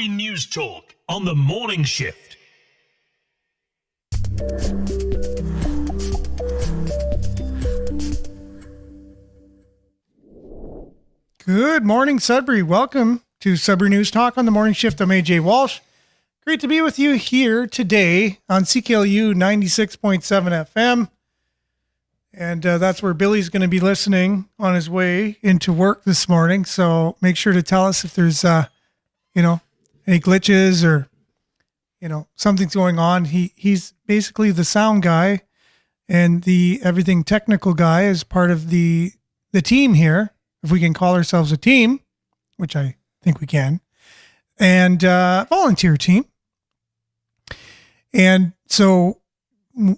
News Talk on the morning shift. Good morning, Sudbury. Welcome to Sudbury News Talk on the morning shift. I'm AJ Walsh. Great to be with you here today on CKLU 96.7 FM. And that's where Billy's going to be listening on his way into work this morning. So make sure to tell us if there's, any glitches or, something's going on. He's basically the sound guy and the everything technical guy as part of the team here, if we can call ourselves a team, which I think we can, and volunteer team. And so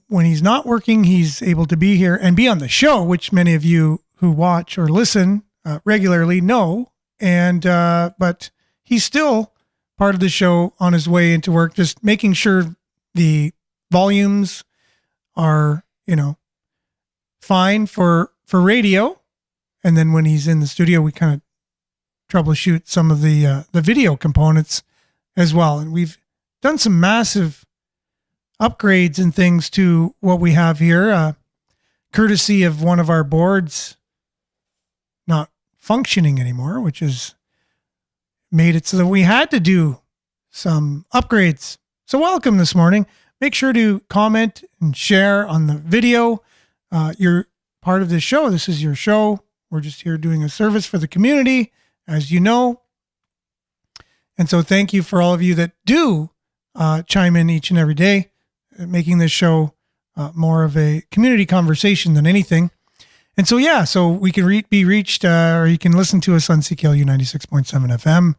when he's not working, he's able to be here and be on the show, which many of you who watch or listen regularly know. And but he's still part of the show on his way into work, just making sure the volumes are, fine for radio. And then when he's in the studio, we kind of troubleshoot some of the video components as well. And we've done some massive upgrades and things to what we have here, courtesy of one of our boards not functioning anymore, which has made it so that we had to do some upgrades. So welcome this morning. Make sure to comment and share on the video. You're part of this show. This is your show. We're just here doing a service for the community, as you know. And so thank you for all of you that do chime in each and every day, making this show more of a community conversation than anything. And so, so we can be reached, or you can listen to us on CKLU 96.7 FM,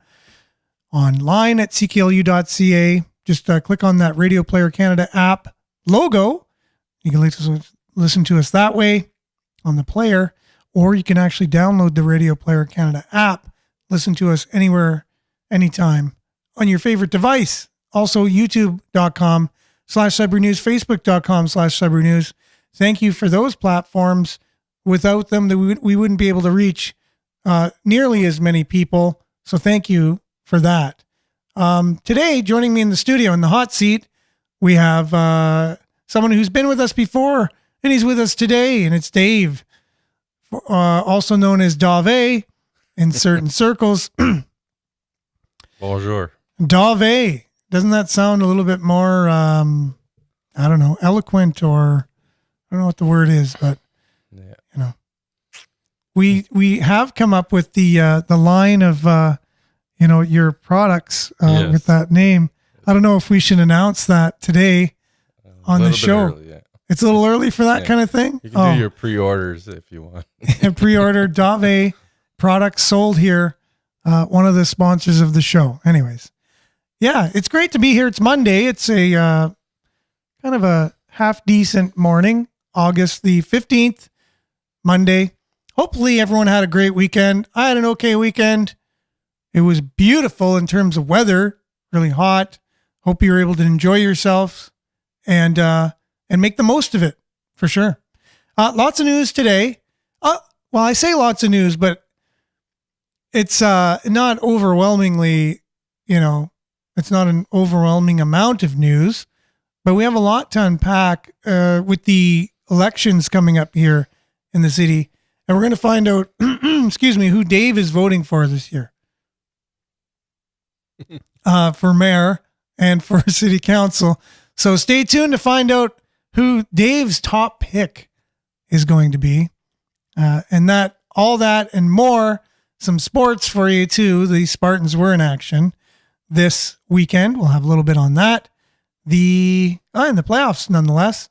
online at cklu.ca. Just click on that Radio Player Canada app logo. You can listen to us that way on the player, or you can actually download the Radio Player Canada app, listen to us anywhere, anytime on your favorite device. Also, youtube.com/Sudbury News, facebook.com/Sudbury News. Thank you for those platforms. Without them, we wouldn't be able to reach nearly as many people. So thank you for that. Today, joining me in the studio in the hot seat, we have someone who's been with us before, and he's with us today, and it's Dave, also known as Dave in certain circles. Bonjour. Dave. Doesn't that sound a little bit more, eloquent, or I don't know what the word is, but we have come up with the line of, your products Yes. with that name. I don't know if we should announce that today on the show. Early, yeah. It's a little early for that kind of thing. You can do your pre-orders if you want. Pre-order Dave products sold here. One of the sponsors of the show. Anyways. Yeah, it's great to be here. It's Monday. It's a kind of a half decent morning, August the 15th, Monday. Hopefully everyone had a great weekend. I had an okay weekend. It was beautiful in terms of weather, really hot. Hope you were able to enjoy yourselves and make the most of it for sure. Lots of news today. Well, I say lots of news, but it's not overwhelmingly, it's not an overwhelming amount of news, but we have a lot to unpack with the elections coming up here in the city. And we're going to find out, who Dave is voting for this year for mayor and for city council. So stay tuned to find out who Dave's top pick is going to be. And all that and more, some sports for you too. The Spartans were in action this weekend. We'll have a little bit on that. In the playoffs nonetheless,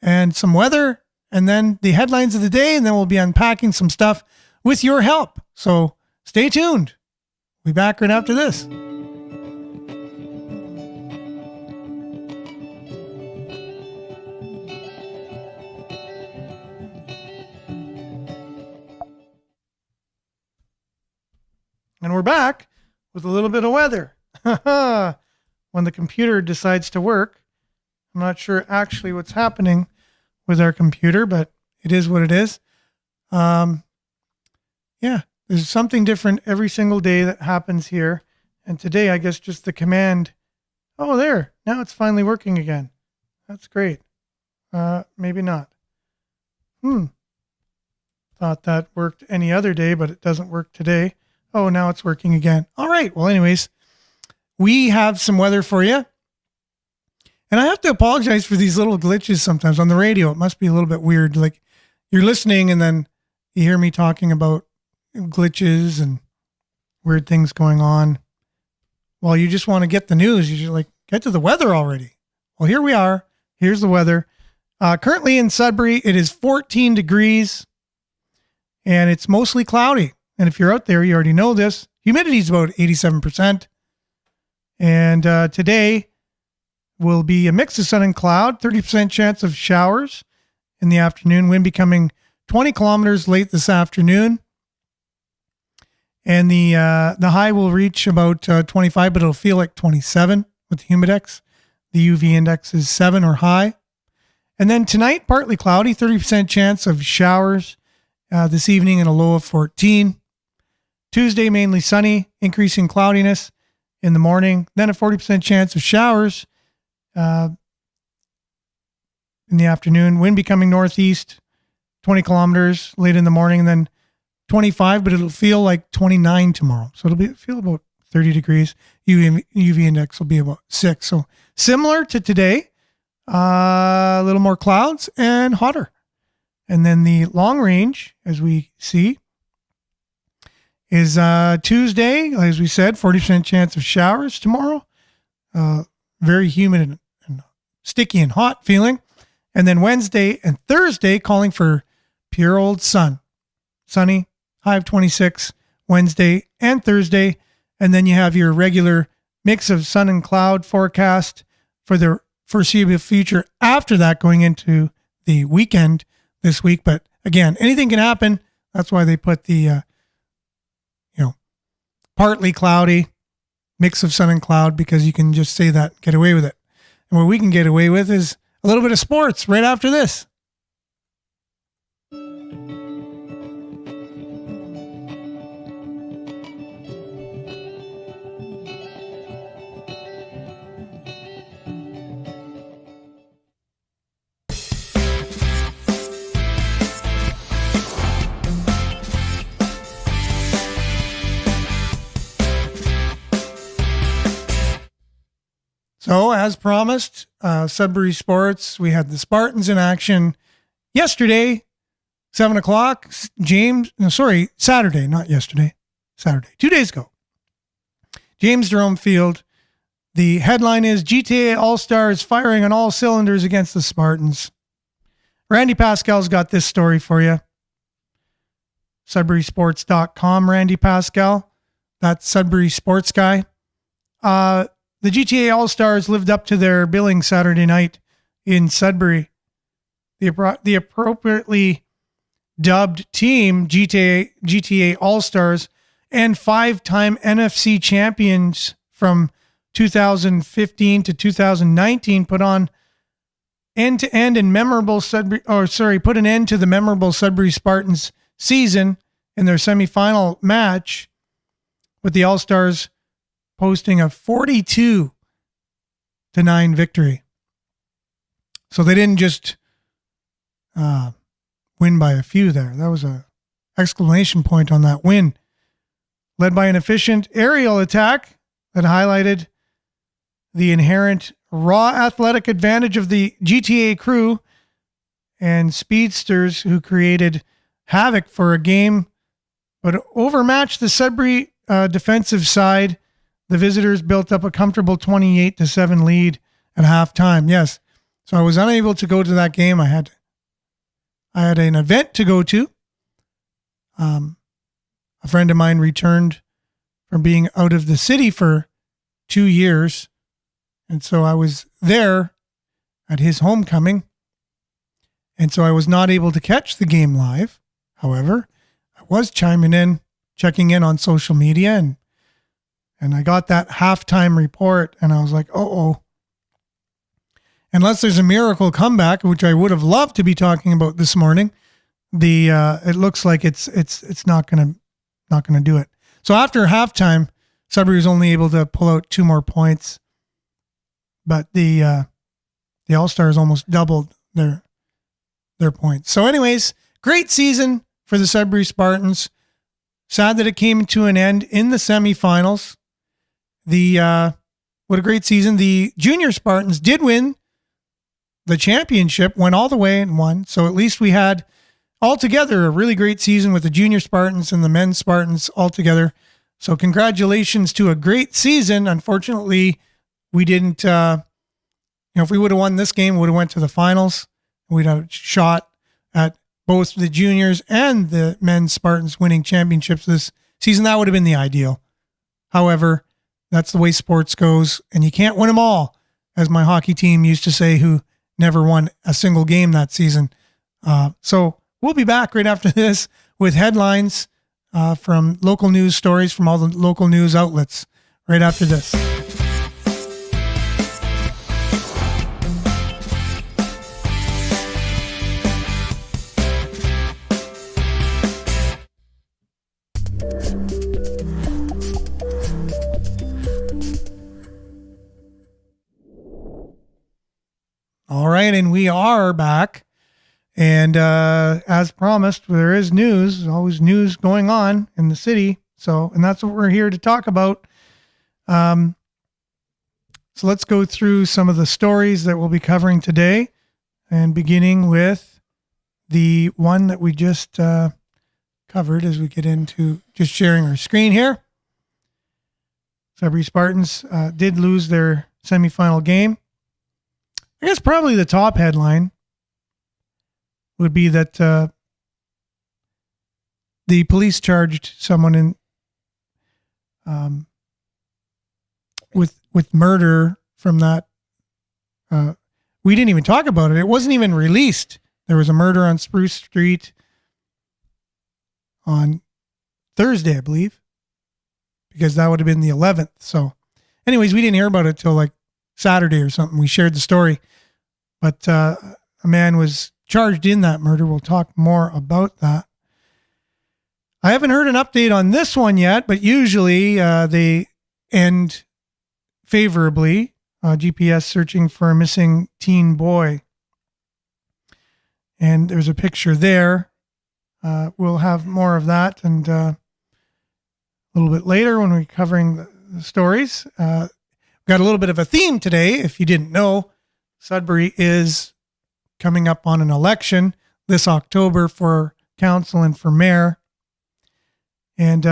and some weather, and then the headlines of the day, and then we'll be unpacking some stuff with your help. So stay tuned. We'll be back right after this. And we're back with a little bit of weather. When the computer decides to work. I'm not sure actually what's happening with our computer, but it is what it is. Yeah, there's something different every single day that happens here. And today, I guess just the command, oh, there, now it's finally working again. That's great. Maybe not. Thought that worked any other day, but it doesn't work today. Oh, now it's working again. All right. Well, anyways, we have some weather for you. And I have to apologize for these little glitches sometimes on the radio. It must be a little bit weird. Like you're listening and then you hear me talking about glitches and weird things going on. Well, you just want to get the news. You're just like, get to the weather already. Well, here we are. Here's the weather. Currently in Sudbury, it is 14 degrees and it's mostly cloudy. And if you're out there, you already know this. Humidity is about 87%. And today will be a mix of sun and cloud, 30% chance of showers in the afternoon, wind becoming 20 kilometers late this afternoon. And the high will reach about 25, but it'll feel like 27 with the humidex. The UV index is 7 or high. And then tonight, partly cloudy, 30% chance of showers this evening and a low of 14. Tuesday, mainly sunny, increasing cloudiness in the morning. Then a 40% chance of showers in the afternoon. Wind becoming northeast, 20 kilometers late in the morning. And then 25, but it'll feel like 29 tomorrow. So it'll feel about 30 degrees. UV index will be about 6. So similar to today, a little more clouds and hotter. And then the long range, as we see, is Tuesday, as we said, 40% chance of showers tomorrow. Very humid and sticky and hot feeling. And then Wednesday and Thursday calling for pure old sun. Sunny, high of 26, Wednesday and Thursday. And then you have your regular mix of sun and cloud forecast for the foreseeable future after that going into the weekend this week. But again, anything can happen. That's why they put the, partly cloudy, mix of sun and cloud, because you can just say that and get away with it. And what we can get away with is a little bit of sports right after this. So, as promised, Sudbury Sports, we had the Spartans in action yesterday, 7 o'clock. Saturday, not yesterday. Saturday, 2 days ago. James Jerome Field. The headline is GTA All-Stars firing on all cylinders against the Spartans. Randy Pascal's got this story for you. SudburySports.com, Randy Pascal. That's Sudbury Sports guy. The GTA All-Stars lived up to their billing Saturday night in Sudbury. The appropriately dubbed team, GTA All-Stars, and 5-time NFC champions from 2015 to 2019 put an end to the memorable Sudbury Spartans season in their semifinal match, with the All-Stars posting a 42-9 victory. So they didn't just win by a few there. That was an exclamation point on that win. Led by an efficient aerial attack that highlighted the inherent raw athletic advantage of the GTA crew and speedsters who created havoc for a game, but overmatched the Sudbury defensive side. The visitors built up a comfortable 28-7 lead at halftime. Yes. So I was unable to go to that game. I had an event to go to. A friend of mine returned from being out of the city for 2 years. And so I was there at his homecoming. And so I was not able to catch the game live. However, I was checking in on social media, and I got that halftime report, and I was like, oh. Unless there's a miracle comeback, which I would have loved to be talking about this morning, it looks like it's not gonna do it. So after halftime, Sudbury was only able to pull out 2 more points, but the All-Stars almost doubled their points. So anyways, great season for the Sudbury Spartans. Sad that it came to an end in the semifinals. What a great season. The junior Spartans did win the championship, went all the way and won. So at least we had altogether a really great season with the junior Spartans and the men's Spartans all together. So congratulations to a great season. Unfortunately, we didn't, if we would have won this game, we would have went to the finals. We'd have a shot at both the juniors and the men's Spartans winning championships this season. That would have been the ideal. However, that's the way sports goes, and you can't win them all, as my hockey team used to say, who never won a single game that season. So we'll be back right after this with headlines from local news stories from all the local news outlets right after this. All right, and we are back. And as promised, there is news. There's always news going on in the city. And that's what we're here to talk about. So let's go through some of the stories that we'll be covering today. And beginning with the one that we just covered as we get into just sharing our screen here. Sudbury Spartans did lose their semifinal game. I guess probably the top headline would be that the police charged someone with murder from that. We didn't even talk about it. It wasn't even released. There was a murder on Spruce Street on Thursday, I believe, because that would have been the 11th. So anyways, we didn't hear about it till like Saturday or something. We shared the story, but a man was charged in that murder. We'll talk more about that. I haven't heard an update on this one yet, but usually they end favorably. GPS searching for a missing teen boy. And there's a picture there. We'll have more of that and a little bit later when we're covering the stories. Got a little bit of a theme today. If you didn't know, Sudbury is coming up on an election this October for council and for mayor. And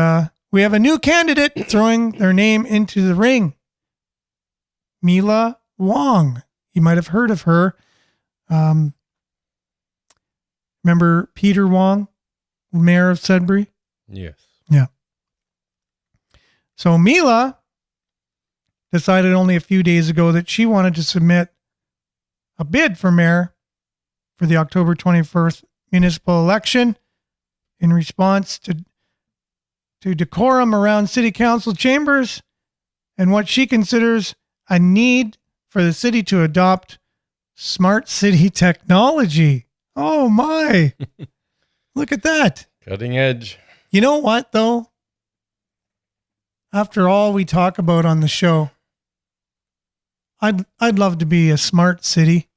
we have a new candidate throwing their name into the ring. Mila Wong. You might have heard of her. Remember Peter Wong, mayor of Sudbury? Yes. Yeah. So Mila decided only a few days ago that she wanted to submit a bid for mayor for the October 21st municipal election in response to decorum around city council chambers and what she considers a need for the city to adopt smart city technology. Oh my. Look at that. Cutting edge. You know what though? After all we talk about on the show, I'd love to be a smart city.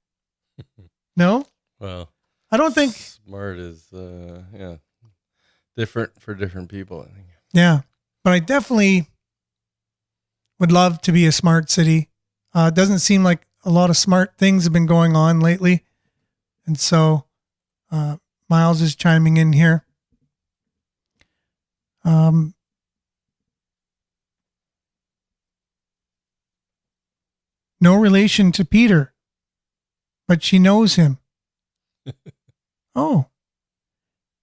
No? Well, I don't think smart is different for different people, I think. Yeah. But I definitely would love to be a smart city. It doesn't seem like a lot of smart things have been going on lately. And so Miles is chiming in here. No relation to Peter, but she knows him. Oh.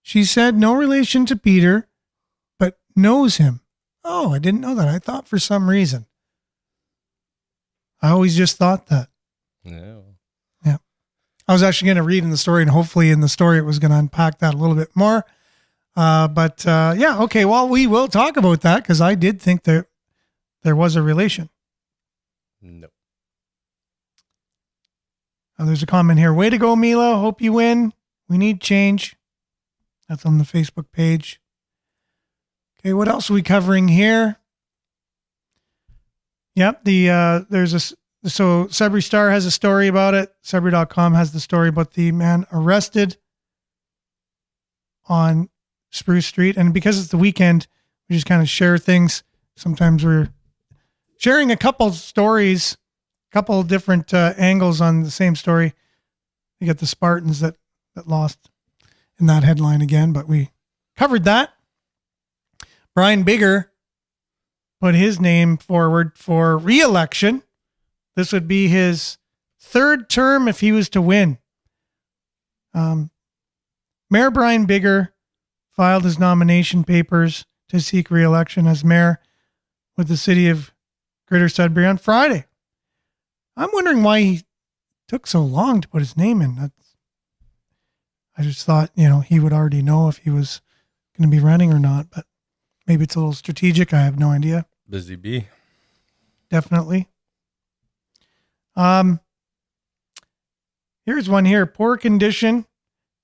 She said no relation to Peter, but knows him. Oh, I didn't know that. I thought for some reason. I always just thought that. No. Yeah. I was actually going to read in the story, and hopefully in the story it was going to unpack that a little bit more. But yeah, okay. Well, we will talk about that because I did think that there was a relation. No. There's a comment here. Way to go, Mila. Hope you win. We need change. That's on the Facebook page. Okay, what else are we covering here? Yep. So Sudbury Star has a story about it. Sudbury.com has the story about the man arrested on Spruce Street. And because it's the weekend, we just kind of share things. Sometimes we're sharing a couple stories, a couple different angles on the same story. You got the Spartans that lost in that headline again, but we covered that. Brian Bigger put his name forward for re-election. This would be his third term if he was to win. Mayor Brian Bigger filed his nomination papers to seek re-election as mayor with the city of Greater Sudbury on Friday. I'm wondering why he took so long to put his name in. I just thought, he would already know if he was going to be running or not, but maybe it's a little strategic. I have no idea. Busy bee. Definitely. Here's one here. Poor condition.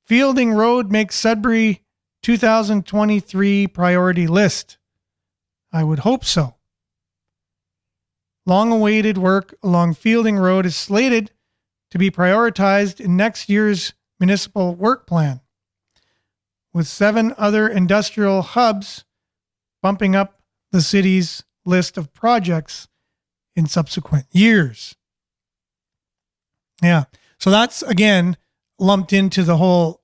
Fielding Road makes Sudbury 2023 priority list. I would hope so. Long-awaited work along Fielding Road is slated to be prioritized in next year's municipal work plan, with 7 other industrial hubs bumping up the city's list of projects in subsequent years. Yeah. So that's, again, lumped into the whole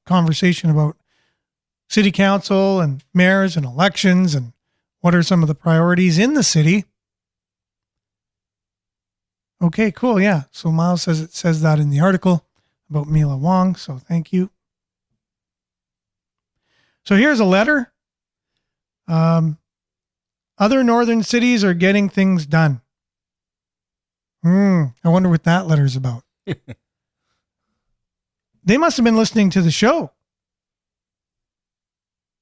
conversation about city council and mayors and elections and what are some of the priorities in the city. Okay, cool. Yeah. So Miles says it says that in the article about Mila Wong. So thank you. So here's a letter. Other northern cities are getting things done. I wonder what that letter's about. They must have been listening to the show,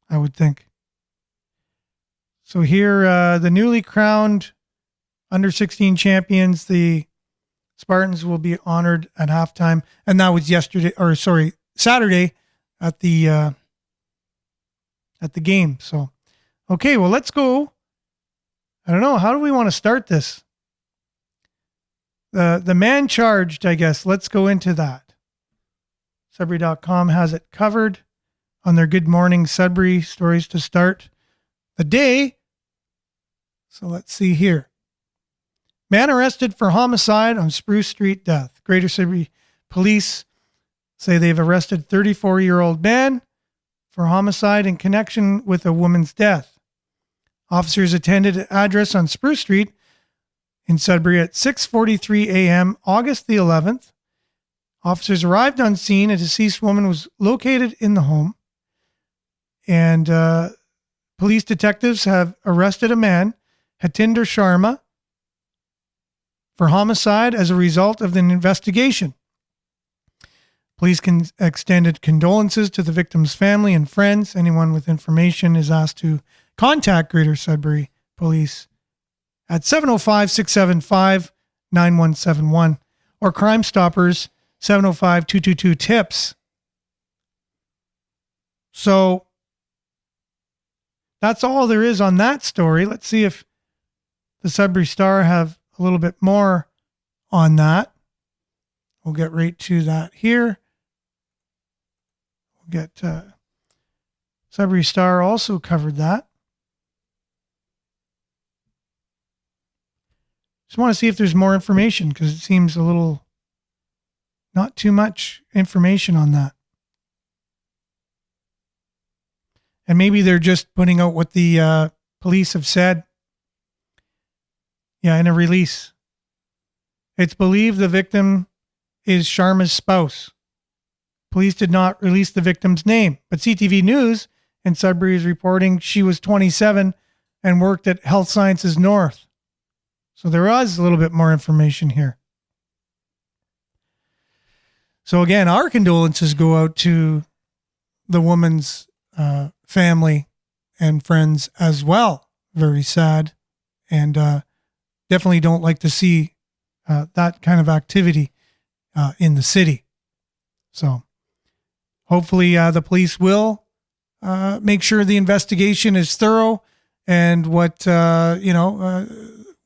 I would think. So here, the newly crowned under 16 champions, the Spartans, will be honored at halftime. And that was Saturday at the game. So, okay, well, let's go. I don't know. How do we want to start this? The man charged, I guess. Let's go into that. Sudbury.com has it covered on their Good Morning Sudbury stories to start the day. So let's see here. Man arrested for homicide on Spruce Street death. Greater Sudbury police say they've arrested 34-year-old man for homicide in connection with a woman's death. Officers attended an address on Spruce Street in Sudbury at 6:43 a.m. August the 11th. Officers arrived on scene. A deceased woman was located in the home, and police detectives have arrested a man, Hatinder Sharma, for homicide as a result of an investigation. Police extended condolences to the victim's family and friends. Anyone with information is asked to contact Greater Sudbury Police at 705-675-9171 or Crime Stoppers 705-222-TIPS. So that's all there is on that story. Let's see if the Sudbury Star have a little bit more on that. We'll get right to that here. We'll get Sudbury Star also covered that. Just want to see if there's more information because it seems a little, not too much information on that. And maybe they're just putting out what the police have said. Yeah, in a release. It's believed the victim is Sharma's spouse. Police did not release the victim's name, but CTV News in Sudbury is reporting she was 27 and worked at Health Sciences North. So there was a little bit more information here. So again, our condolences go out to the woman's family and friends as well. Very sad, and definitely don't like to see that kind of activity in the city. So hopefully the police will make sure the investigation is thorough and what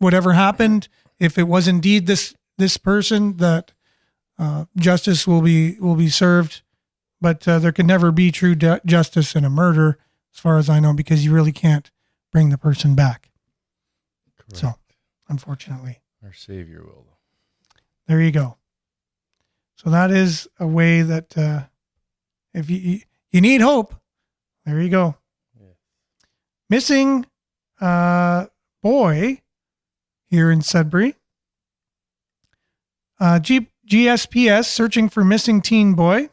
whatever happened, if it was indeed this person, that justice will be served. But there can never be true justice in a murder, as far as I know, because you really can't bring the person back. Correct. So, unfortunately. Our Savior will. There you go. So that is a way that if you need hope, there you go. Yeah. Missing boy here in Sudbury. GSPS searching for missing teen boy.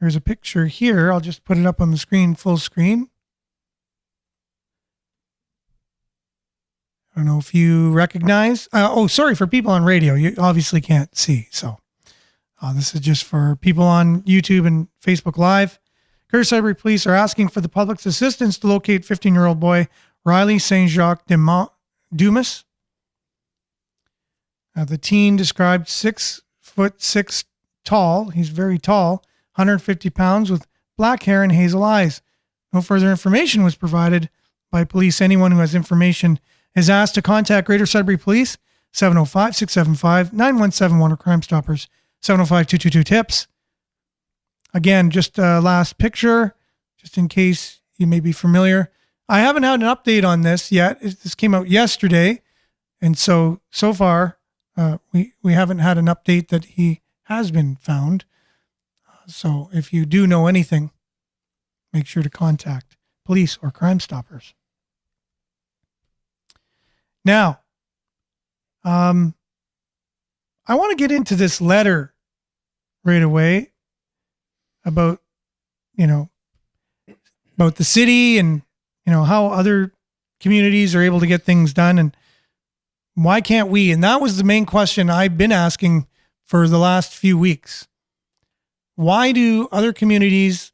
Here's a picture here. I'll just put it up on the screen, full screen. I don't know if you recognize. Sorry, for people on radio, you obviously can't see. So this is just for people on YouTube and Facebook Live. Curtis Sudbury Police are asking for the public's assistance to locate 15-year-old boy Riley Saint Jacques Dumas. The teen described 6'6" tall. He's very tall, 150 pounds, with black hair and hazel eyes. No further information was provided by police. Anyone who has information is asked to contact Greater Sudbury Police, 705-675-9171, or Crime Stoppers, 705-222-TIPS. Again, just last picture, just in case you may be familiar. I haven't had an update on this yet. This came out yesterday. And so far, we haven't had an update that he has been found. So if you do know anything, make sure to contact police or Crime Stoppers. Now, I want to get into this letter right away about the city and, how other communities are able to get things done, and why can't we? And that was the main question I've been asking for the last few weeks. Why do other communities,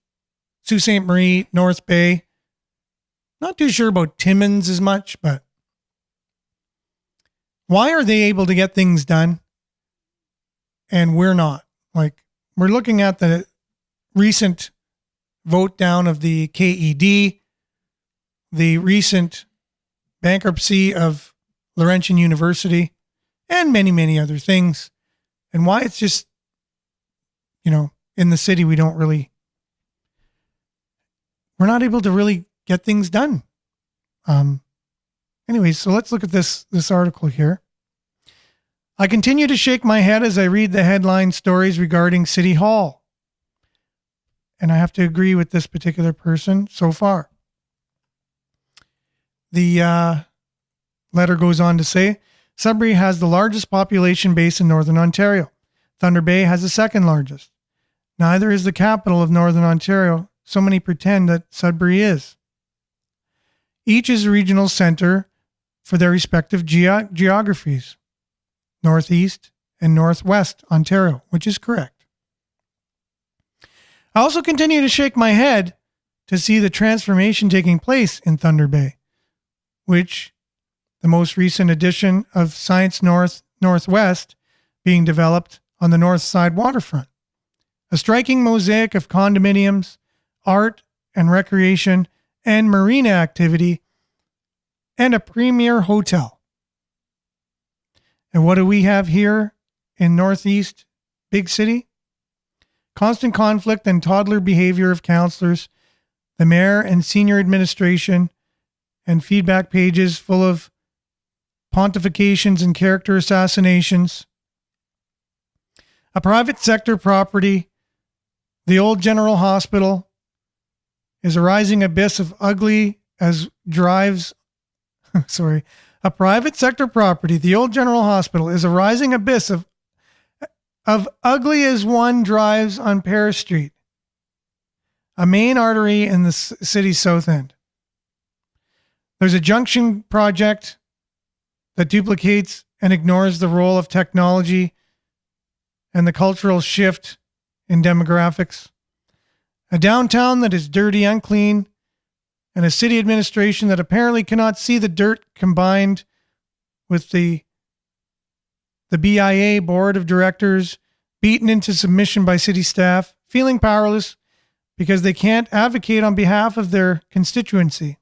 Sault Ste. Marie, North Bay, not too sure about Timmins as much, but why are they able to get things done and we're not? Like, we're looking at the recent vote down of the KED, the recent bankruptcy of Laurentian University, and many, many other things. And why it's just, in the city, we're not able to really get things done. Anyways, so let's look at this article here. I continue to shake my head as I read the headline stories regarding City Hall. And I have to agree with this particular person so far. The letter goes on to say, Sudbury has the largest population base in Northern Ontario. Thunder Bay has the second largest. Neither is the capital of Northern Ontario. So many pretend that Sudbury is. Each is a regional center for their respective geographies, Northeast and Northwest Ontario, which is correct. I also continue to shake my head to see the transformation taking place in Thunder Bay, which the most recent edition of Science Northwest being developed on the north side waterfront. A striking mosaic of condominiums, art and recreation, and marina activity, and a premier hotel. And what do we have here in Northeast Big City? Constant conflict and toddler behavior of councillors, the mayor and senior administration, and feedback pages full of pontifications and character assassinations. A private sector property, the old General Hospital, is a rising abyss of ugly as drives. A private sector property, the old General Hospital, is a rising abyss of ugly as one drives on Paris Street, a main artery in the city's south end. There's a junction project that duplicates and ignores the role of technology and the cultural shift in demographics. A downtown that is dirty, unclean, and a city administration that apparently cannot see the dirt combined with the BIA board of directors beaten into submission by city staff, feeling powerless because they can't advocate on behalf of their constituency.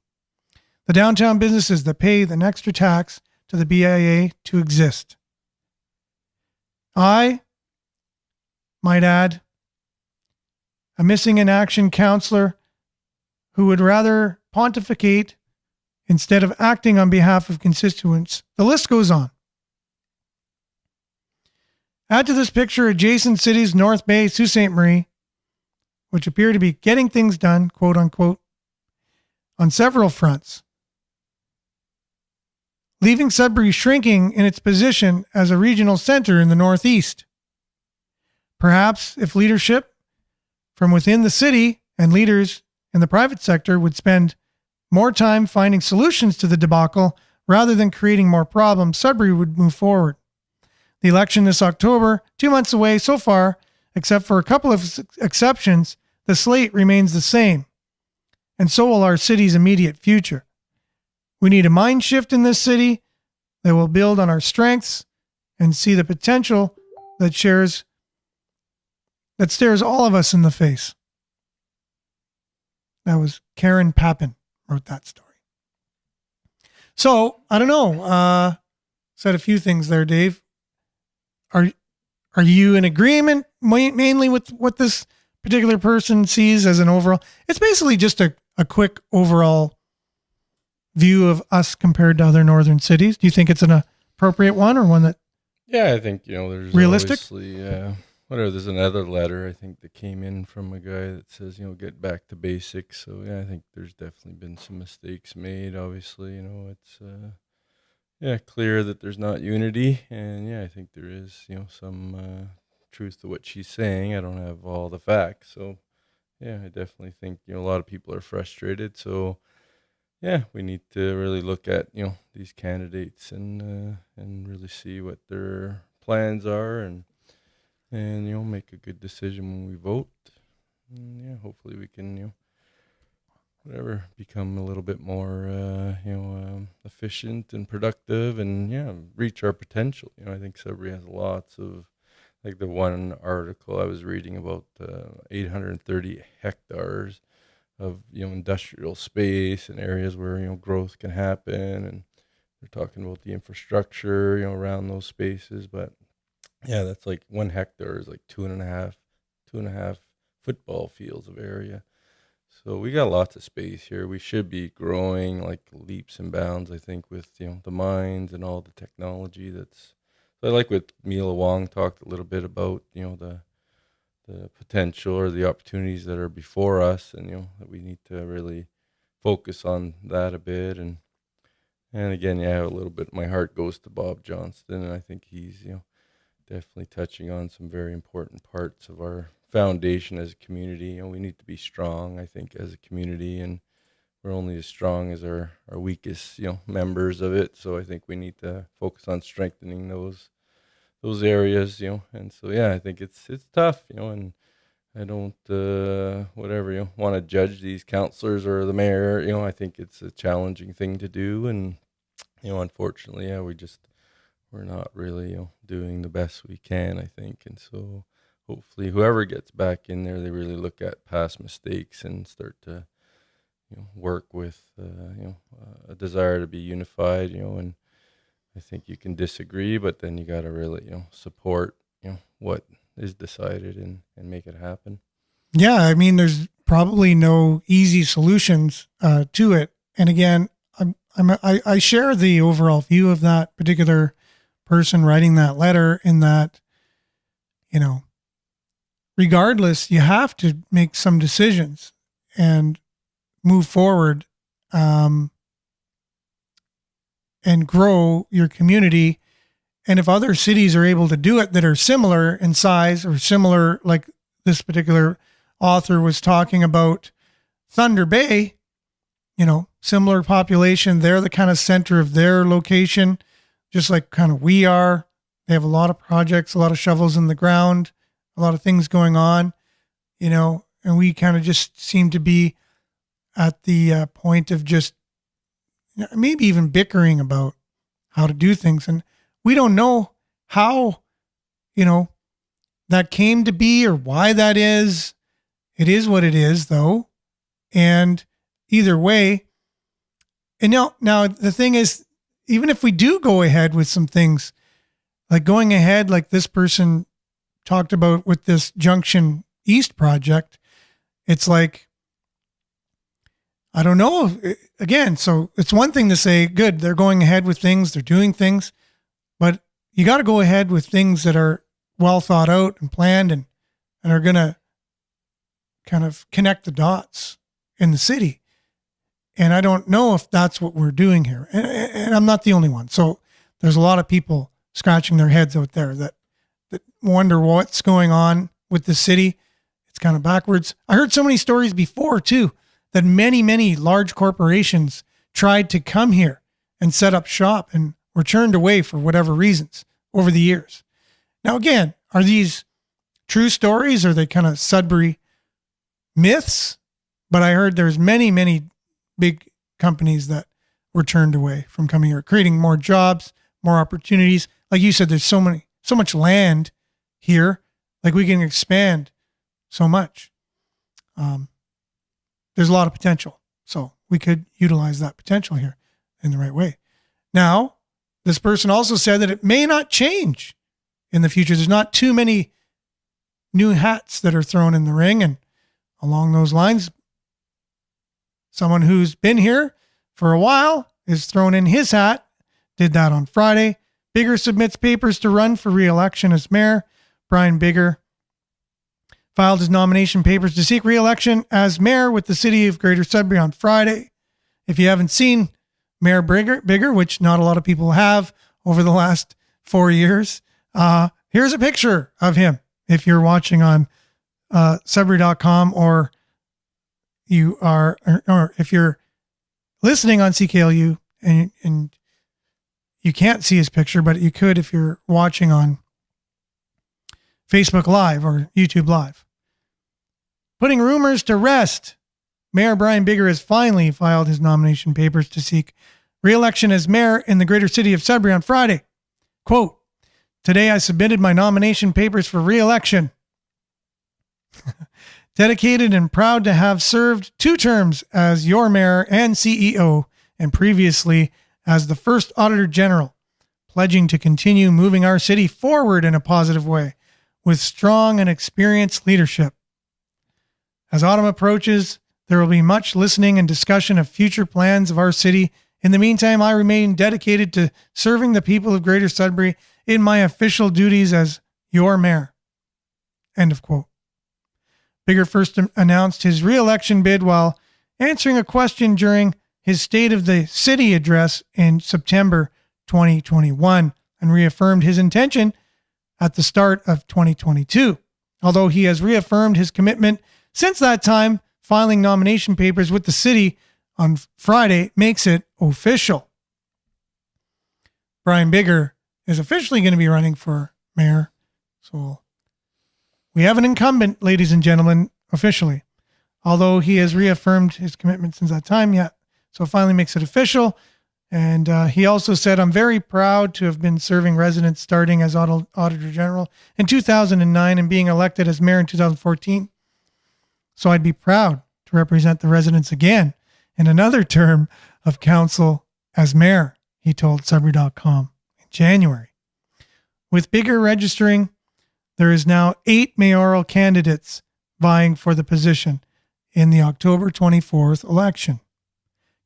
The downtown businesses that pay an extra tax to the BIA to exist. I might add a missing in action counselor who would rather pontificate instead of acting on behalf of constituents. The list goes on. Add to this picture adjacent cities North Bay, Sault Ste. Marie, which appear to be getting things done, quote unquote, on several fronts, leaving Sudbury shrinking in its position as a regional center in the Northeast. Perhaps if leadership from within the city and leaders in the private sector would spend more time finding solutions to the debacle rather than creating more problems, Sudbury would move forward. The election this October, 2 months away so far, except for a couple of exceptions, the slate remains the same. And so will our city's immediate future. We need a mind shift in this city that will build on our strengths and see the potential that stares all of us in the face. That was Karen Pappen wrote that story. So, I don't know. Said a few things there, Dave. Are you in agreement mainly with what this particular person sees as an overall? It's basically just a quick overall view of us compared to other northern cities. Do you think it's an appropriate one or one that? Yeah, I think, there's realistic? There's another letter, I think, that came in from a guy that says, get back to basics. So, yeah, I think there's definitely been some mistakes made. Obviously, it's, clear that there's not unity. And, I think there is, some truth to what she's saying. I don't have all the facts. So, I definitely think, a lot of people are frustrated. So, we need to really look at, these candidates and really see what their plans are and make a good decision when we vote. And, hopefully we can, become a little bit more, efficient and productive and, reach our potential. I think Sudbury has lots of, like the one article I was reading about 830 hectares of, industrial space and areas where, growth can happen. And they're talking about the infrastructure, around those spaces. But that's like 1 hectare is like two and a half football fields of area. So we got lots of space here. We should be growing like leaps and bounds, I think, with, the mines and all the technology that's, so I like what Mila Wong talked a little bit about, the potential or the opportunities that are before us, and that we need to really focus on that a bit. And again, a little bit my heart goes to Bob Johnston, and I think he's definitely touching on some very important parts of our foundation as a community. We need to be strong, I think, as a community, and we're only as strong as our weakest members of it. So I think we need to focus on strengthening those areas, and so I think it's tough, and I don't want to judge these counselors or the mayor. I think it's a challenging thing to do, and unfortunately, we're not really doing the best we can, I think. And so hopefully whoever gets back in there, they really look at past mistakes and start to work with a desire to be unified, and I think you can disagree, but then you got to really, support, what is decided and make it happen. Yeah. I mean, there's probably no easy solutions to it. And again, I share the overall view of that particular person writing that letter in that, regardless, you have to make some decisions and move forward, and grow your community. And if other cities are able to do it that are similar in size or similar, like this particular author was talking about Thunder Bay, similar population, they're the kind of center of their location, just like kind of we are. They have a lot of projects, a lot of shovels in the ground, a lot of things going on, and we kind of just seem to be at the point of just maybe even bickering about how to do things. And we don't know how, that came to be or why that is. It is what it is, though. And either way, And now the thing is, even if we do go ahead with some things, like going ahead, like this person talked about with this Junction East project, it's like, I don't know. Again, so it's one thing to say, good, they're going ahead with things, they're doing things, but you got to go ahead with things that are well thought out and planned and are going to kind of connect the dots in the city. And I don't know if that's what we're doing here. And I'm not the only one. So there's a lot of people scratching their heads out there that wonder what's going on with the city. It's kind of backwards. I heard so many stories before too, that many, many large corporations tried to come here and set up shop and were turned away for whatever reasons over the years. Now, again, are these true stories or are they kind of Sudbury myths? But I heard there's many, many big companies that were turned away from coming here, creating more jobs, more opportunities. Like you said, there's so much land here. Like we can expand so much. There's a lot of potential. So we could utilize that potential here in the right way. Now, this person also said that it may not change in the future. There's not too many new hats that are thrown in the ring. And along those lines, someone who's been here for a while is thrown in his hat, did that on Friday. Bigger submits papers to run for re-election as mayor. Brian Bigger filed his nomination papers to seek re-election as mayor with the city of Greater Sudbury on Friday. If you haven't seen Mayor Bigger, which not a lot of people have over the last 4 years, here's a picture of him. If you're watching on Sudbury.com or if you're listening on CKLU and you can't see his picture, but you could if you're watching on Facebook Live or YouTube Live. Putting rumors to rest, Mayor Brian Bigger has finally filed his nomination papers to seek re-election as mayor in the greater city of Sudbury on Friday. Quote, "Today I submitted my nomination papers for re-election. Dedicated and proud to have served 2 terms as your mayor and CEO and previously as the first Auditor General, pledging to continue moving our city forward in a positive way with strong and experienced leadership. As autumn approaches, there will be much listening and discussion of future plans of our city. In the meantime, I remain dedicated to serving the people of Greater Sudbury in my official duties as your mayor." End of quote. Bigger first announced his re-election bid while answering a question during his State of the City address in September 2021 and reaffirmed his intention at the start of 2022. Although he has reaffirmed his commitment since that time, filing nomination papers with the city on Friday makes it official. Brian Bigger is officially going to be running for mayor. So we have an incumbent, ladies and gentlemen, officially. Although he has reaffirmed his commitment since that time, yeah. So it finally makes it official. And he also said, "I'm very proud to have been serving residents starting as Auditor General in 2009 and being elected as mayor in 2014. So I'd be proud to represent the residents again in another term of council as mayor," he told Sudbury.com in January. With Bigger registering, there is now 8 mayoral candidates vying for the position in the October 24th election.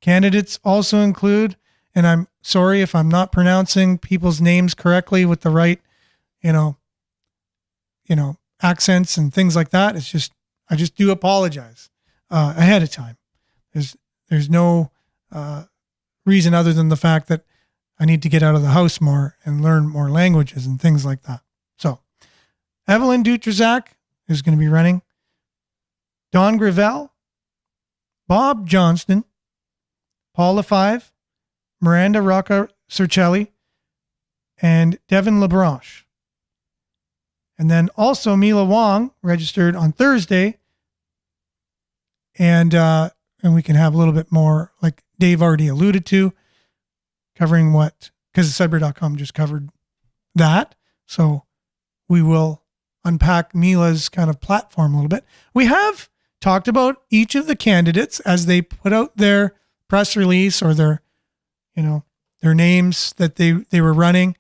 Candidates also include, and I'm sorry if I'm not pronouncing people's names correctly with the right, accents and things like that. I just do apologize ahead of time. There's no reason other than the fact that I need to get out of the house more and learn more languages and things like that. So Evelyn Dutrazak is going to be running. Don Gravel, Bob Johnston, Paula Five, Miranda Rocca Cercelli, and Devin LaBranche. And then also Mila Wong registered on Thursday. And we can have a little bit more, like Dave already alluded to, covering because Sudbury.com just covered that. So we will unpack Mila's kind of platform a little bit. We have talked about each of the candidates as they put out their press release or their names that they were running.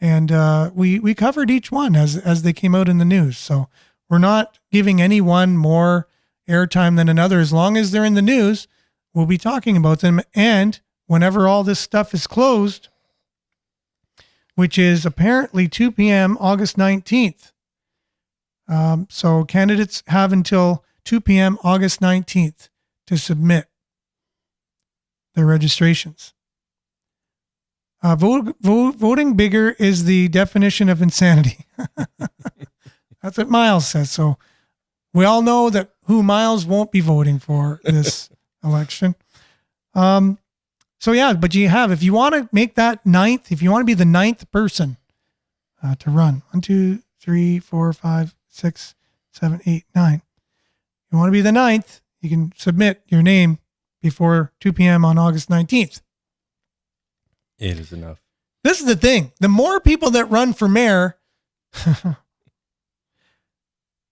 And we covered each one as they came out in the news. So we're not giving any one more airtime than another. As long as they're in the news, we'll be talking about them. And whenever all this stuff is closed, which is apparently 2 p.m. August 19th. So candidates have until 2 p.m. August 19th to submit their registrations. Voting bigger is the definition of insanity. That's what Miles says. So we all know that who Miles won't be voting for this election. So yeah, but if you want to make that ninth, if you want to be the ninth person to run, 1, 2, 3, 4, 5, 6, 7, 8, 9. You want to be the ninth, you can submit your name before 2 p.m. on August 19th. It is enough. This is the thing. The more people that run for mayor,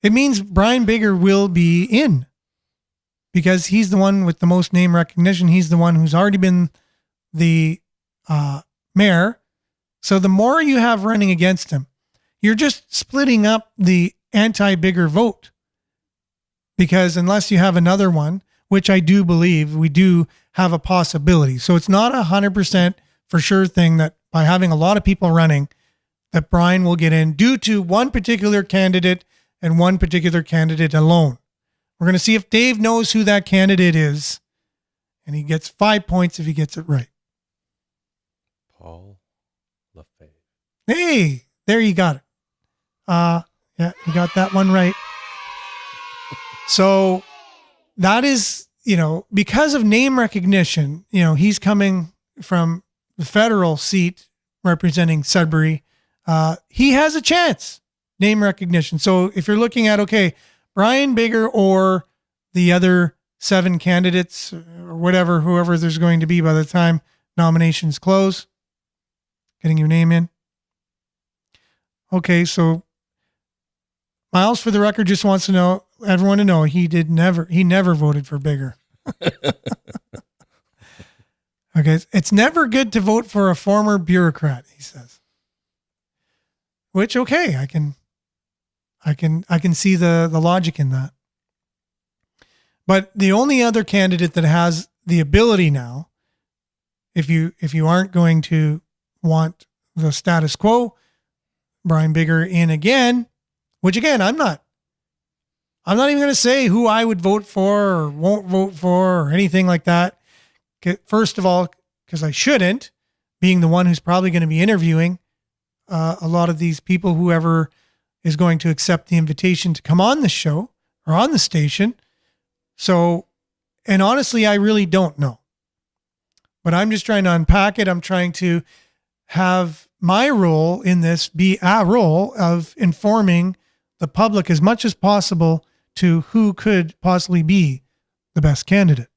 it means Brian Bigger will be in because he's the one with the most name recognition. He's the one who's already been the mayor. So the more you have running against him, you're just splitting up the anti-Bigger vote. Because unless you have another one, which I do believe we do have a possibility. So it's not 100% for sure thing that by having a lot of people running that Brian will get in due to one particular candidate and one particular candidate alone. We're going to see if Dave knows who that candidate is, and he gets 5 points if he gets it right. Paul LaFave. Hey, there you got it. Yeah, you got that one right. So that is, because of name recognition, he's coming from the federal seat representing Sudbury. He has a chance, name recognition. So if you're looking at, okay, Brian Bigger or the other 7 candidates or whatever, whoever there's going to be by the time nominations close, getting your name in. Okay, so Miles, for the record, just wants to know, everyone to know, he never voted for Bigger. Okay, it's never good to vote for a former bureaucrat, he says. Which, okay, I can see the logic in that. But the only other candidate that has the ability now, if you aren't going to want the status quo, Brian Bigger in again, which again, I'm not even going to say who I would vote for or won't vote for or anything like that. First of all, because I shouldn't, being the one who's probably going to be interviewing a lot of these people, whoever is going to accept the invitation to come on the show or on the station. So, and honestly, I really don't know. But I'm just trying to unpack it. I'm trying to have my role in this be a role of informing the public as much as possible to who could possibly be the best candidate.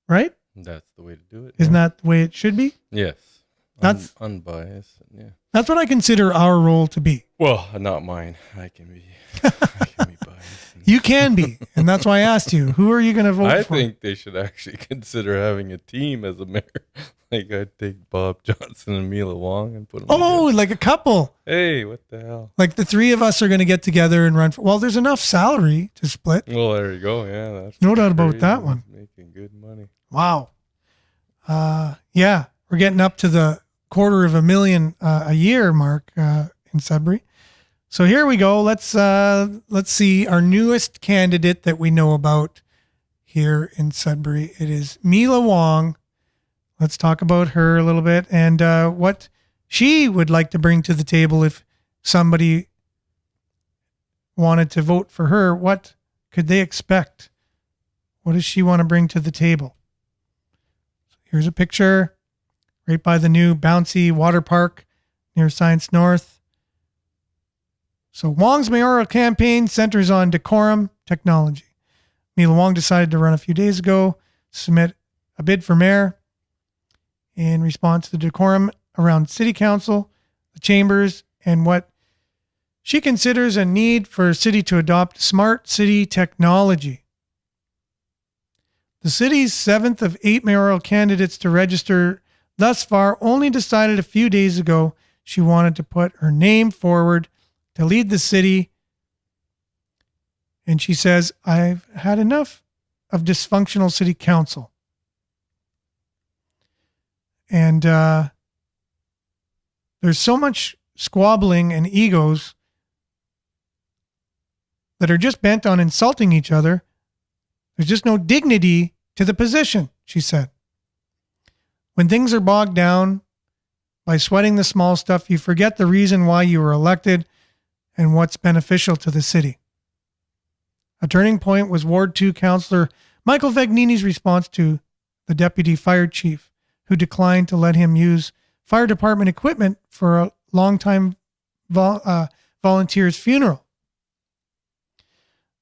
Right? That's the way to do it. Isn't that the way it should be? Yes. That's unbiased. Yeah. That's what I consider our role to be. Well, not mine. I can be biased. You can be. And that's why I asked you, who are you going to vote for? I think they should actually consider having a team as a mayor. Like I'd take Bob Johnson and Mila Wong and put them together. Like a couple. Hey, what the hell? Like the 3 of us are going to get together and run for, well, there's enough salary to split. Well, there you go. Yeah, that's no doubt about crazy. that one. Making good money. Wow. Yeah, we're getting up to the $250,000 a year mark in Sudbury. So here we go. Let's see our newest candidate that we know about here in Sudbury. It is Mila Wong. Let's talk about her a little bit and what she would like to bring to the table if somebody wanted to vote for her. What could they expect? What does she want to bring to the table? So here's a picture right by the new bouncy water park near Science North. So Wong's mayoral campaign centers on decorum technology. Mila Wong decided to run a few days ago, submit a bid for mayor in response to the decorum around city council, the chambers, and what she considers a need for a city to adopt smart city technology. The city's 7th of 8 mayoral candidates to register thus far only decided a few days ago she wanted to put her name forward to lead the city. And she says, I've had enough of dysfunctional city council. And there's so much squabbling and egos that are just bent on insulting each other. There's just no dignity to the position, she said. When things are bogged down by sweating the small stuff, you forget the reason why you were elected and what's beneficial to the city. A turning point was Ward 2 Councillor Michael Vagnini's response to the deputy fire chief, who declined to let him use fire department equipment for a longtime volunteer's funeral.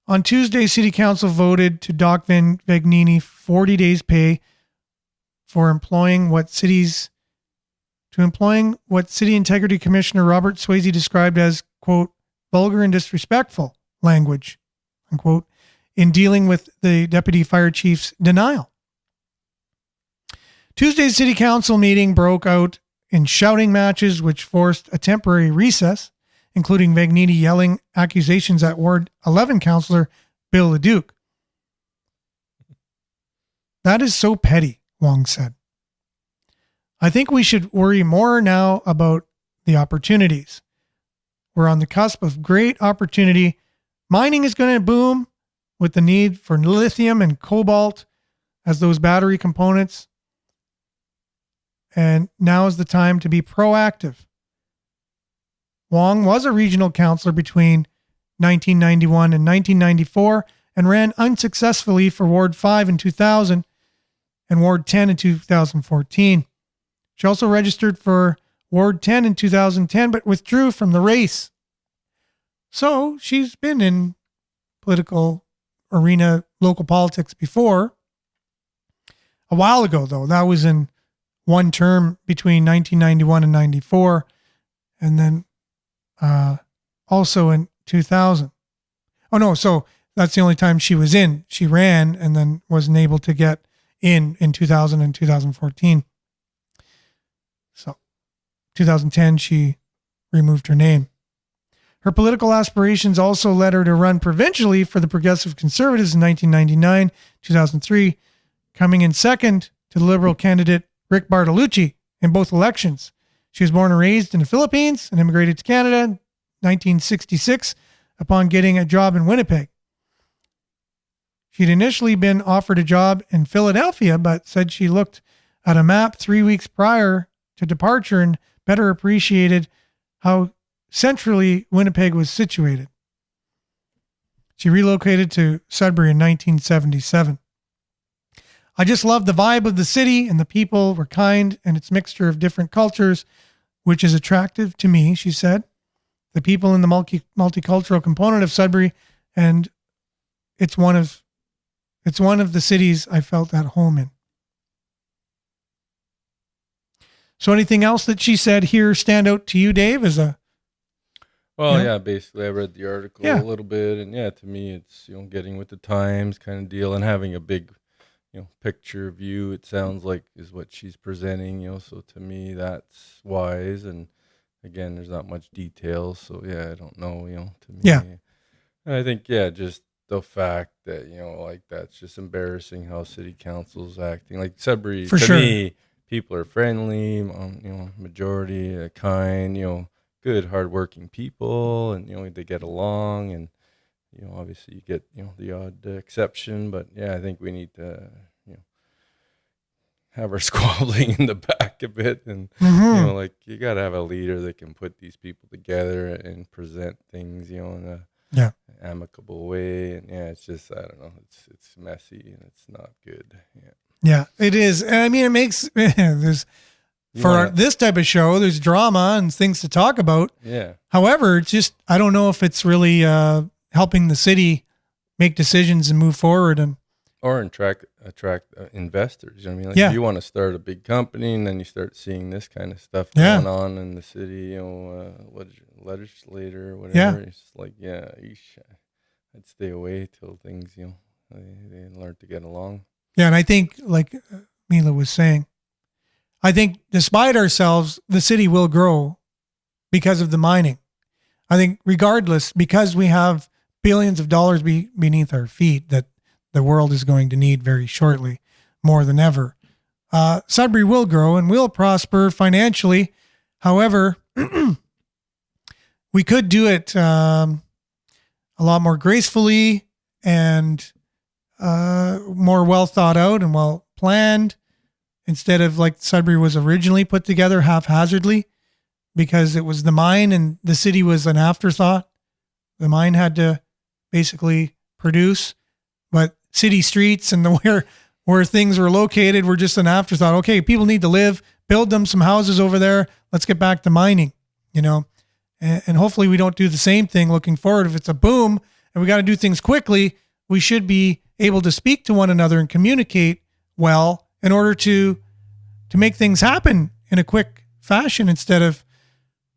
On Tuesday, City Council voted to dock Vagnini 40 days' pay for employing what City Integrity Commissioner Robert Swayze described as, quote, vulgar and disrespectful language, unquote, in dealing with the deputy fire chief's denial. Tuesday's City Council meeting broke out in shouting matches, which forced a temporary recess, including Vagnini yelling accusations at Ward 11 Councillor Bill Leduc. That is so petty, Wong said. I think we should worry more now about the opportunities. We're on the cusp of great opportunity. Mining is going to boom with the need for lithium and cobalt as those battery components. And now is the time to be proactive. Wong was a regional councillor between 1991 and 1994 and ran unsuccessfully for Ward 5 in 2000 and Ward 10 in 2014. She also registered for Ward 10 in 2010 but withdrew from the race. So she's been in political arena, local politics before. A while ago, though. That was in one term between 1991 and 94, and then also in 2000. Oh, no, so that's the only time she was in. She ran and then wasn't able to get in 2000 and 2014. So 2010, she removed her name. Her political aspirations also led her to run provincially for the Progressive Conservatives in 1999, 2003, coming in second to the Liberal candidate Rick Bartolucci in both elections. She was born and raised in the Philippines and immigrated to Canada in 1966 upon getting a job in Winnipeg. She'd initially been offered a job in Philadelphia, but said she looked at a map 3 weeks prior to departure and better appreciated how centrally Winnipeg was situated. She relocated to Sudbury in 1977. I just loved the vibe of the city, and the people were kind, and its mixture of different cultures, which is attractive to me, she said. The people in the multicultural component of Sudbury, and it's one of the cities I felt at home in. So anything else that she said here stand out to you, Dave, as a... Well, yeah, basically I read the article a little bit, and to me it's, getting with the times kind of deal and having a big, picture view, it sounds like, is what she's presenting, so to me that's wise. And again, there's not much detail, so I don't know, to me. Yeah. And I think, just the fact that, like, that's just embarrassing how city council's acting. Like Sudbury, For to sure. me, people are friendly, majority kind, good, hardworking people, and they get along, and obviously you get the odd exception, but I think we need to have our squabbling in the back a bit, and like you got to have a leader that can put these people together and present things in a amicable way. And it's just, I don't know, it's messy and it's not good. Yeah, it is. And I mean, it makes there's this type of show, there's drama and things to talk about. Yeah. However, it's just, I don't know if it's really helping the city make decisions and move forward or attract investors. You know what I mean? Like if you want to start a big company and then you start seeing this kind of stuff going on in the city, legislator or whatever, it's just like, I'd stay away till things, they learn to get along. Yeah, and I think, like Mila was saying, I think despite ourselves, the city will grow because of the mining. I think regardless, because we have billions of dollars beneath our feet that the world is going to need very shortly, more than ever. Sudbury will grow and will prosper financially. However, we could do it a lot more gracefully and more well thought out and well planned, instead of like Sudbury was originally put together haphazardly, because it was the mine and the city was an afterthought. The mine had to basically produce, but city streets and where things were located were just an afterthought. Okay, people need to live, build them some houses over there. Let's get back to mining, and hopefully we don't do the same thing looking forward. If it's a boom and we got to do things quickly, we should be able to speak to one another and communicate well in order to make things happen in a quick fashion, instead of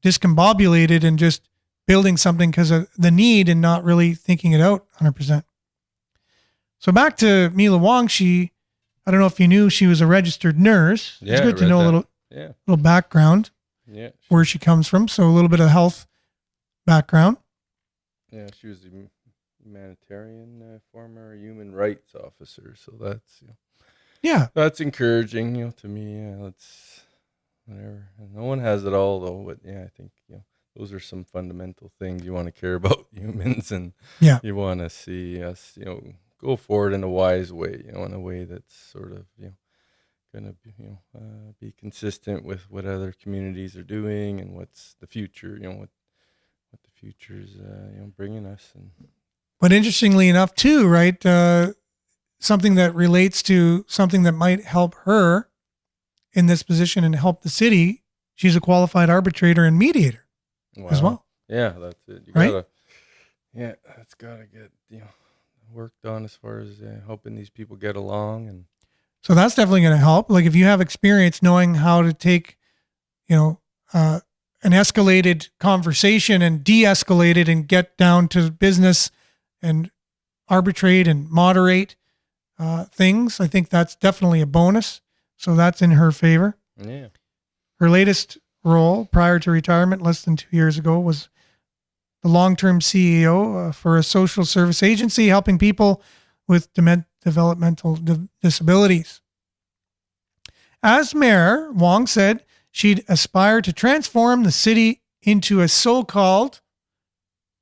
discombobulated and just building something because of the need and not really thinking it out 100%. So back to Mila Wong, I don't know if you knew she was a registered nurse. Yeah, it's good to know a little background, where she comes from. So a little bit of health background. Yeah, she was a humanitarian, former human rights officer. So that's encouraging, to me. That's whatever. No one has it all though, but I think those are some fundamental things you want to care about humans, and you want to see us, go forward in a wise way, in a way that's sort of, going to be consistent with what other communities are doing and what's the future, what the future's bringing us. But interestingly enough, too, right? Something that relates to something that might help her in this position and help the city. She's a qualified arbitrator and mediator as well. Yeah, that's it. That's gotta get worked on as far as helping these people get along, and so that's definitely going to help. Like if you have experience knowing how to take, an escalated conversation and de-escalate it and get down to business and arbitrate and moderate things, I think that's definitely a bonus. So that's in her favor. Yeah. Her latest role prior to retirement, less than 2 years ago, was the long-term CEO for a social service agency helping people with developmental disabilities. As mayor, Wong said she'd aspire to transform the city into a so-called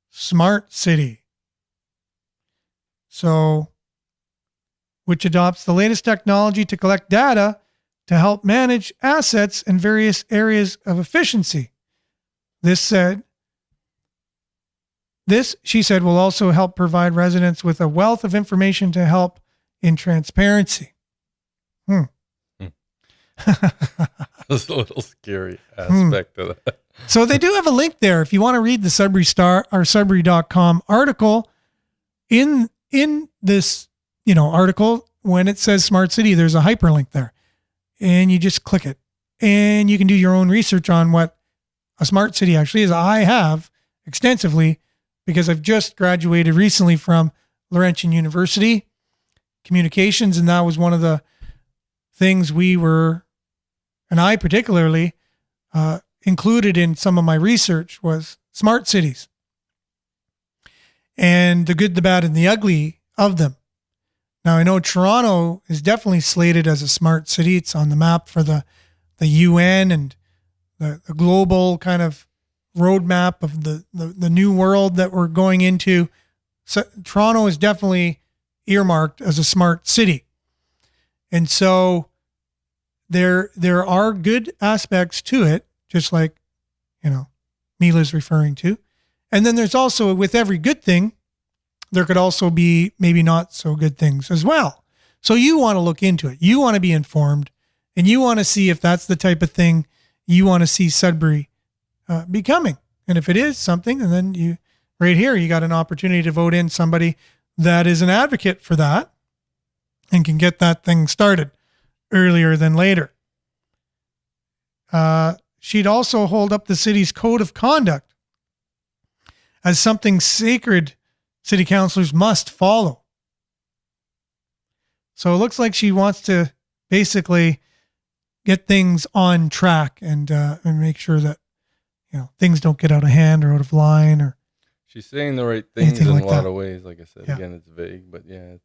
smart city. So, which adopts the latest technology to collect data to help manage assets in various areas of efficiency. This, she said, will also help provide residents with a wealth of information to help in transparency. That's a little scary aspect of that. So they do have a link there. If you want to read the Sudbury Star or Sudbury.com article, in this, article, when it says smart city, there's a hyperlink there, and you just click it and you can do your own research on what a smart city actually is. I have extensively, because I've just graduated recently from Laurentian University communications. And that was one of the things and I particularly included in some of my research was smart cities and the good, the bad, and the ugly of them. Now, I know Toronto is definitely slated as a smart city. It's on the map for the UN and the global kind of roadmap of the new world that we're going into. So Toronto is definitely earmarked as a smart city. And so there are good aspects to it, just like, Mila's referring to. And then there's also, with every good thing, there could also be maybe not so good things as well. So you want to look into it. You want to be informed, and you want to see if that's the type of thing you want to see Sudbury becoming. And if it is something, and then right here, you got an opportunity to vote in somebody that is an advocate for that and can get that thing started earlier than later. She'd also hold up the city's code of conduct as something sacred city councilors must follow. So it looks like she wants to basically get things on track and make sure that, things don't get out of hand or out of line or She's saying the right things anything in like a lot that. of ways. Like I said, Yeah. again, it's vague, but yeah,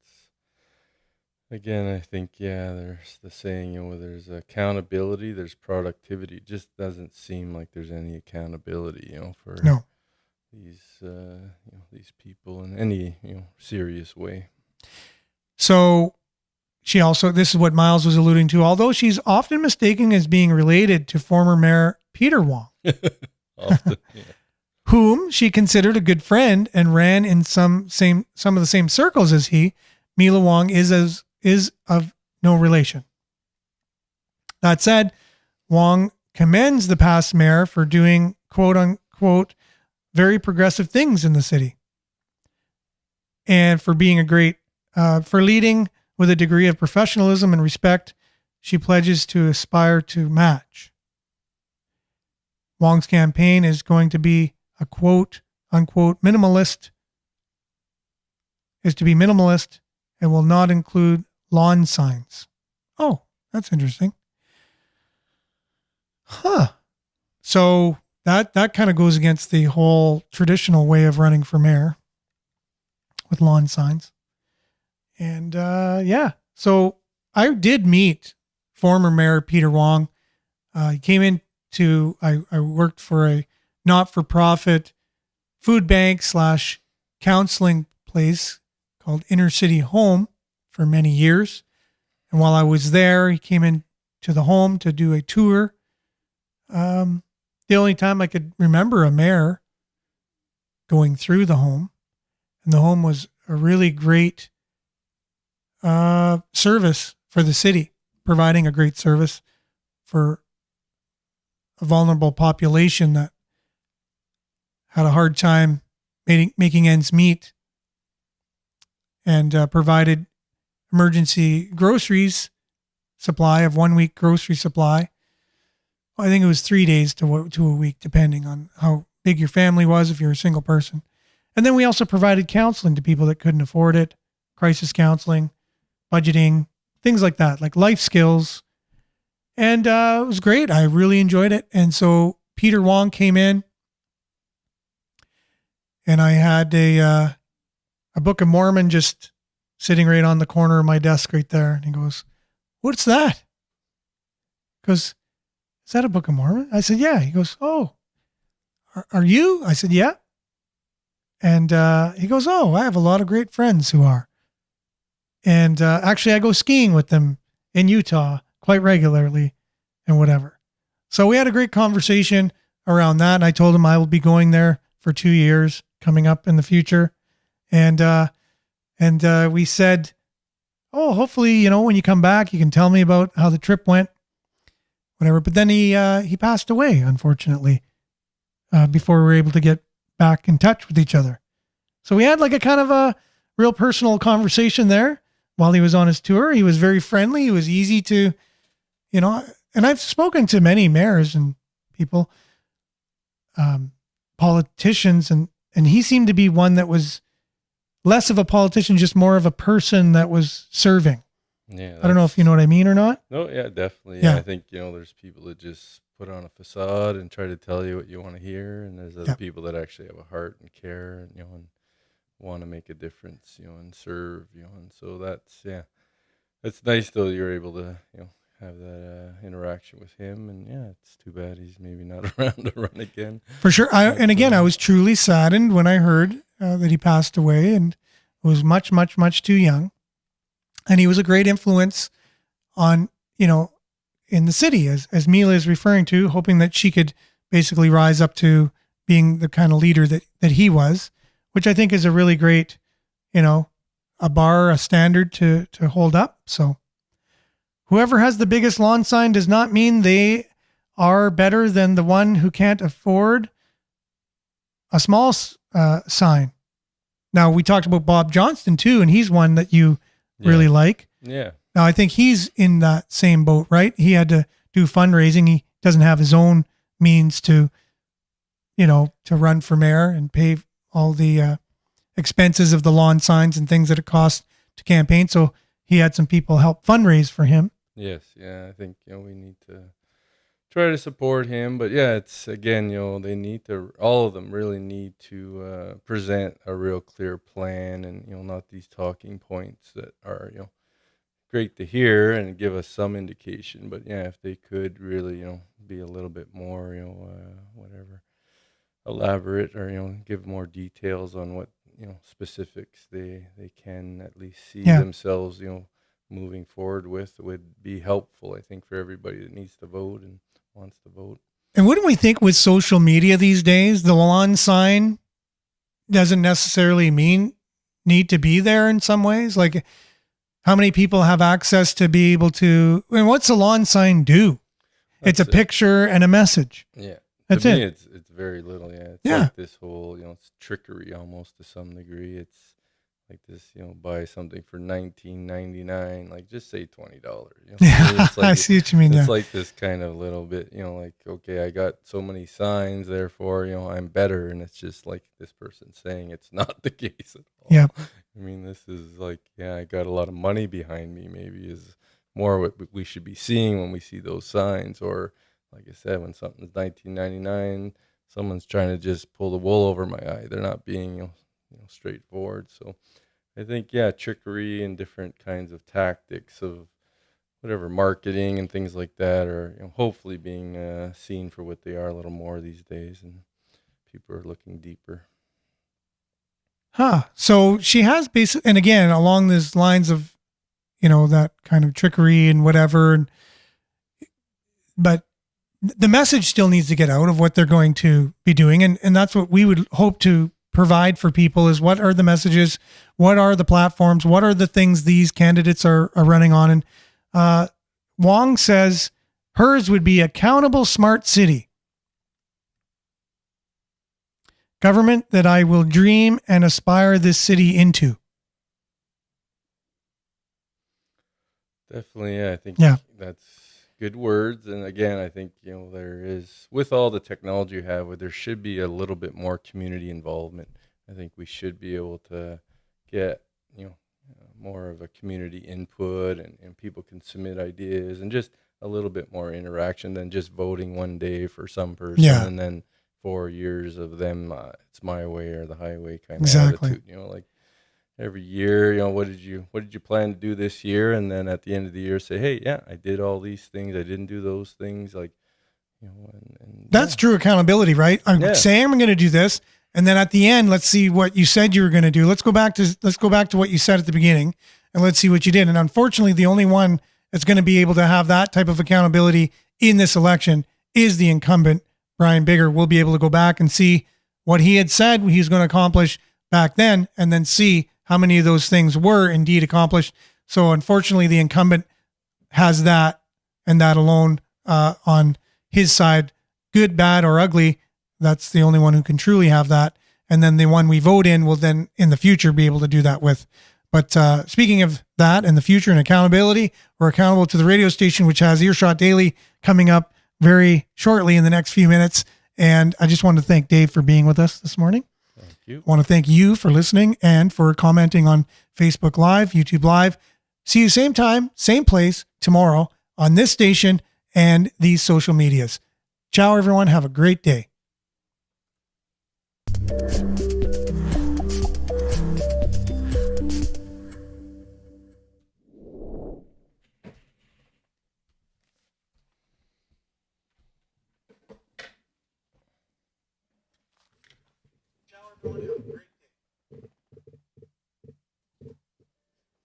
I think, there's the saying, where there's accountability, there's productivity. It just doesn't seem like there's any accountability, for No. these people in any, serious way. So she also, this is what Miles was alluding to, although she's often mistaken as being related to former Mayor Peter Wong, Often, yeah. whom she considered a good friend and ran in some of the same circles as he. Mila Wong is of no relation. That said, Wong commends the past mayor for doing quote unquote very progressive things in the city and for being for leading with a degree of professionalism and respect she pledges to aspire to match. Wong's campaign is going to be a quote unquote minimalist and will not include lawn signs. Oh, that's interesting. Huh. So that kind of goes against the whole traditional way of running for mayor with lawn signs. And so I did meet former Mayor Peter Wong. He came I worked for a not-for-profit food bank / counseling place called Inner City Home for many years. And while I was there, he came in to the home to do a tour. The only time I could remember a mayor going through the home, and the home was a really great service for the city, providing a great service for a vulnerable population that had a hard time making ends meet, and provided emergency groceries supply of 1 week grocery supply. I think it was 3 days to a week, depending on how big your family was, if you're a single person. And then we also provided counseling to people that couldn't afford it, crisis counseling, budgeting, things like that, like life skills. And it was great. I really enjoyed it. And so Peter Wong came in, and I had a Book of Mormon just sitting right on the corner of my desk right there. And he goes, "What's that?" He goes, "Is that a Book of Mormon?" I said, "Yeah." He goes, "Oh, are you?" I said, "Yeah." And he goes, "Oh, I have a lot of great friends who are. And actually, I go skiing with them in Utah quite regularly and whatever." So we had a great conversation around that. And I told him I will be going there for 2 years coming up in the future. And we said, "Oh, hopefully, when you come back, you can tell me about how the trip went, whatever." But then he passed away, unfortunately, before we were able to get back in touch with each other. So we had like a kind of a real personal conversation there while he was on his tour. He was very friendly. He was easy to, and I've spoken to many mayors and people, politicians, and he seemed to be one that was less of a politician, just more of a person that was serving. Yeah. I don't know if you know what I mean or not. No, yeah, definitely. Yeah. I think, there's people that just put on a facade and try to tell you what you want to hear. And there's other people that actually have a heart and care and, and want to make a difference, and serve, and so it's nice though you're able to, have that interaction with him. And yeah, it's too bad he's maybe not around to run again. For sure. I was truly saddened when I heard that he passed away, and was much, much, much too young. And he was a great influence on, in the city, as Mila is referring to, hoping that she could basically rise up to being the kind of leader that he was, which I think is a really great, a bar, a standard to hold up. So whoever has the biggest lawn sign does not mean they are better than the one who can't afford a small sign. Now, we talked about Bob Johnston too, and he's one that you really like. Yeah. Now, I think he's in that same boat, right? He had to do fundraising. He doesn't have his own means to run for mayor and pay all the expenses of the lawn signs and things that it costs to campaign. So he had some people help fundraise for him. Yes, yeah, I think we need to try to support him, but yeah, it's again, they need to, all of them really need to present a real clear plan, and not these talking points that are great to hear and give us some indication, but yeah, if they could really be a little bit more whatever elaborate, or give more details on what specifics they can at least see Yeah. themselves moving forward with, would be helpful, I think, for everybody that needs to vote and wants to vote. And wouldn't we think with social media these days, the lawn sign doesn't necessarily need to be there in some ways? Like, how many people have access to be able to, and what's a lawn sign do? It's a picture and a message. Yeah. That's to me, it. It's very little. Yeah. It's Yeah. like this whole, it's trickery almost to some degree. It's like this, buy something for $19.99, like just say $20. Yeah, It's like, I see what you mean. it's Yeah. like this kind of little bit, like, okay, I got so many signs, therefore, I'm better. And it's just like this person saying it's not the case at all. Yeah. I mean, this is like, yeah, I got a lot of money behind me, maybe, is more what we should be seeing when we see those signs. Or like I said, when something's $19.99, someone's trying to just pull the wool over my eye. They're not being straightforward. So I think, yeah, trickery and different kinds of tactics of whatever marketing and things like that are hopefully being seen for what they are a little more these days, and people are looking deeper. So she has basically, and again, along these lines of, that kind of trickery and whatever, but the message still needs to get out of what they're going to be doing. And that's what we would hope to provide for people, is what are the messages? What are the platforms? What are the things these candidates are running on? And Wong says hers would be accountable, smart city. Government that I will dream and aspire this city into. Definitely, yeah. I think Yeah. that's good words. And again, I think, there is, with all the technology you have, there should be a little bit more community involvement. I think we should be able to get, more of a community input, and people can submit ideas, and just a little bit more interaction than just voting one day for some person. Yeah. And then 4 years of them, it's my way or the highway kind of Exactly. attitude, like every year, what did you plan to do this year? And then at the end of the year say, hey, yeah, I did all these things, I didn't do those things, like, and That's true accountability, right? I'm saying I'm going to do this, and then at the end, let's see what you said you were going to do. Let's go back to what you said at the beginning, and let's see what you did. And unfortunately, the only one that's going to be able to have that type of accountability in this election is the incumbent, Brian Bigger. Will be able to go back and see what he had said he was going to accomplish back then, and then see how many of those things were indeed accomplished. So unfortunately, the incumbent has that, and that alone on his side, good, bad, or ugly. That's the only one who can truly have that. And then the one we vote in will then in the future be able to do that with. But speaking of that and the future and accountability, we're accountable to the radio station, which has Earshot Daily coming up very shortly in the next few minutes. And I just want to thank Dave for being with us this morning. Thank you. I want to thank you for listening and for commenting on Facebook Live, YouTube Live. See you same time, same place tomorrow on this station and these social medias. Ciao, everyone. Have a great day.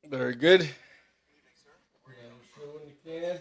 Very good. Sure when you can.